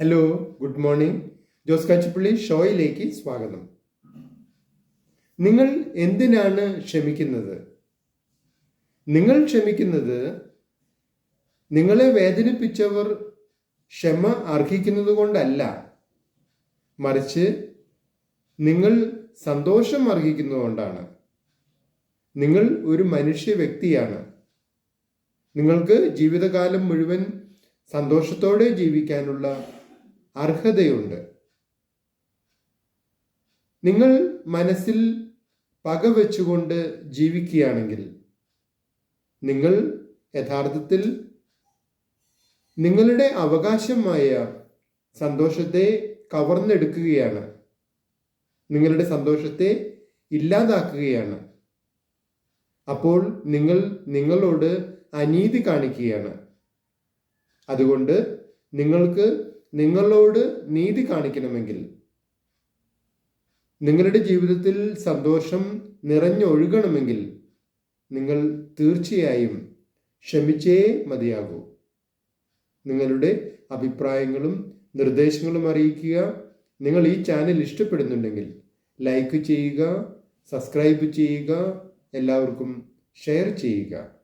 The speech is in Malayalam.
Hello, good morning. Jose Kachippally ഷോയിലേക്ക് സ്വാഗതം. നിങ്ങൾ എന്തിനാണ് ക്ഷമിക്കുന്നത്? നിങ്ങൾ ക്ഷമിക്കുന്നത് നിങ്ങളെ വേദനിപ്പിച്ചവർ ക്ഷമ അർഹിക്കുന്നത് കൊണ്ടല്ല, മറിച്ച് നിങ്ങൾ സന്തോഷം അർഹിക്കുന്നതുകൊണ്ടാണ്. നിങ്ങൾ ഒരു മനുഷ്യ വ്യക്തിയാണ്. നിങ്ങൾക്ക് ജീവിതകാലം മുഴുവൻ സന്തോഷത്തോടെ ജീവിക്കാനുള്ള അർഹതയുണ്ട്. നിങ്ങൾ മനസ്സിൽ പകവെച്ചുകൊണ്ട് ജീവിക്കുകയാണെങ്കിൽ നിങ്ങൾ യഥാർത്ഥത്തിൽ നിങ്ങളുടെ അവകാശമായ സന്തോഷത്തെ കവർന്നെടുക്കുകയാണ്. നിങ്ങളുടെ സന്തോഷത്തെ ഇല്ലാതാക്കുകയാണ്. അപ്പോൾ നിങ്ങൾ നിങ്ങളോട് അനീതി കാണിക്കുകയാണ്. അതുകൊണ്ട് നിങ്ങൾക്ക് നിങ്ങളോട് നീതി കാണിക്കണമെങ്കിൽ, നിങ്ങളുടെ ജീവിതത്തിൽ സന്തോഷം നിറഞ്ഞൊഴുകണമെങ്കിൽ നിങ്ങൾ തീർച്ചയായും ക്ഷമിച്ചേ മതിയാകൂ. നിങ്ങളുടെ അഭിപ്രായങ്ങളും നിർദ്ദേശങ്ങളും അറിയിക്കുക. നിങ്ങൾ ഈ ചാനൽ ഇഷ്ടപ്പെടുന്നുണ്ടെങ്കിൽ ലൈക്ക് ചെയ്യുക, സബ്സ്ക്രൈബ് ചെയ്യുക, എല്ലാവർക്കും ഷെയർ ചെയ്യുക.